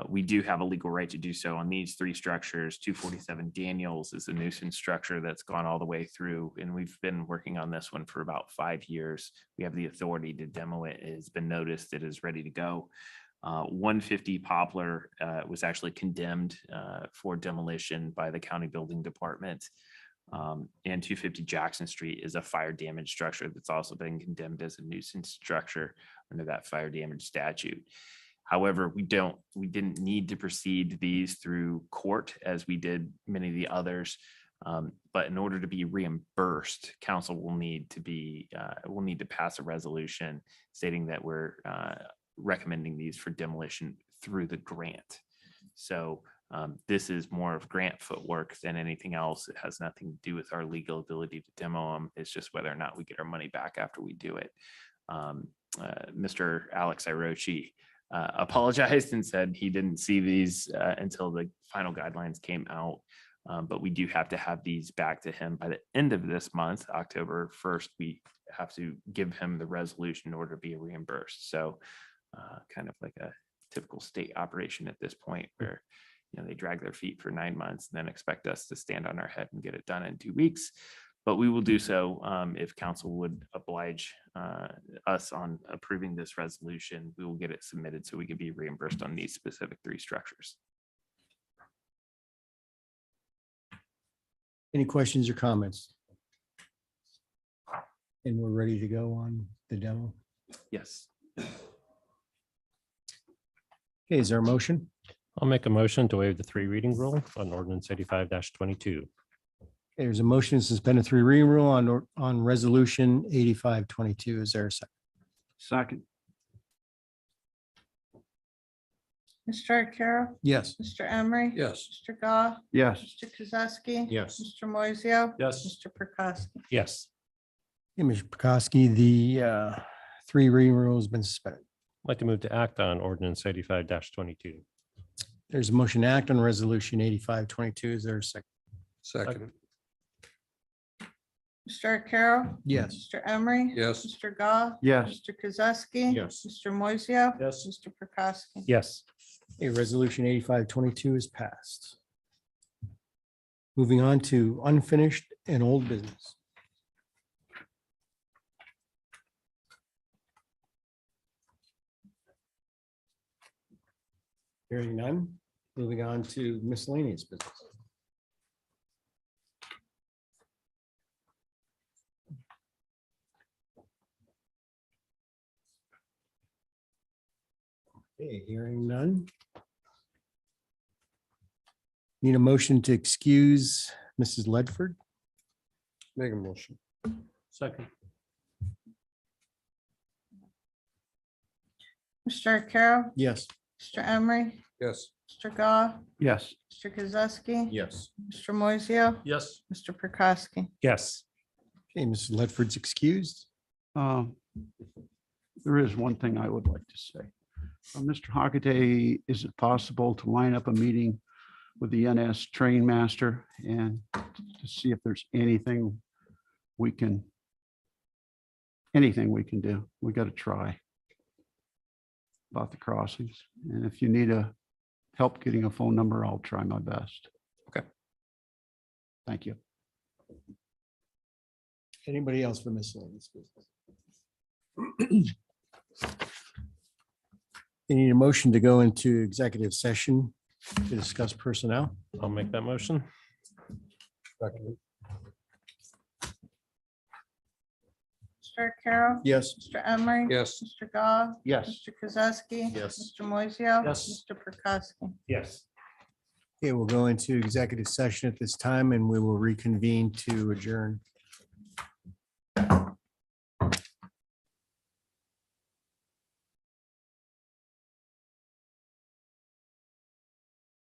we do have a legal right to do so on these three structures. 247 Daniels is a nuisance structure that's gone all the way through, and we've been working on this one for about 5 years. We have the authority to demo it. It has been noticed. It is ready to go. 150 Poplar was actually condemned for demolition by the county building department. And 250 Jackson Street is a fire damage structure that's also been condemned as a nuisance structure under that fire damage statute. However, we didn't need to proceed these through court as we did many of the others. But in order to be reimbursed, council will need to pass a resolution stating that we're recommending these for demolition through the grant. So this is more of grant footwork than anything else. It has nothing to do with our legal ability to demo them. It's just whether or not we get our money back after we do it. Mr. Alex Irochi apologized and said he didn't see these until the final guidelines came out. But we do have to have these back to him by the end of this month, October 1st. We have to give him the resolution in order to be reimbursed. So kind of like a typical state operation at this point where, you know, they drag their feet for 9 months and then expect us to stand on our head and get it done in 2 weeks. But we will do so if council would oblige us on approving this resolution. We will get it submitted so we can be reimbursed on these specific 3 structures. Any questions or comments? And we're ready to go on the demo. Yes. Okay, is there a motion? I'll make a motion to waive the 3 reading rule on ordinance 85-22. Okay, there's a motion to suspend a 3 reading rule on resolution 8522. Is there a second? Second. Mr. Arcaro? Yes. Mr. Emery? Yes. Mr. Goff? Yes. Mr. Kozowski? Yes. Mr. Moiseo? Yes. Mr. Prokowski? Yes. Hey, Mr. Prokowski, the 3 reading rule has been suspended. I'd like to move to act on ordinance 85-22. There's a motion to act on resolution 8522. Is there a second? Second. Mr. Arcaro? Yes. Mr. Emery? Yes. Mr. Goff? Yes. Mr. Kozowski? Yes. Mr. Moiseo? Yes. Mr. Prokowski? Yes. Okay, resolution 8522 is passed. Moving on to unfinished and old business. Hearing none, moving on to miscellaneous business. Okay, hearing none. Need a motion to excuse Mrs. Ledford? Make a motion. Second. Mr. Arcaro? Yes. Mr. Emery? Yes. Mr. Goff? Yes. Mr. Kozowski? Yes. Mr. Moiseo? Yes. Mr. Prokowski? Yes. Okay, Mrs. Ledford's excused. There is one thing I would like to say. Mr. Hockaday, is it possible to line up a meeting with the NS train master and to see if there's anything we can do? We got to try about the crossings. And if you need help getting a phone number, I'll try my best. Okay. Thank you. Anybody else for miscellaneous business? You need a motion to go into executive session to discuss personnel. I'll make that motion. Second. Mr. Arcaro? Yes. Mr. Emery? Yes. Mr. Goff? Yes. Mr. Kozowski? Yes. Mr. Moiseo? Yes. Mr. Prokowski? Yes. Okay, we'll go into executive session at this time and we will reconvene to adjourn.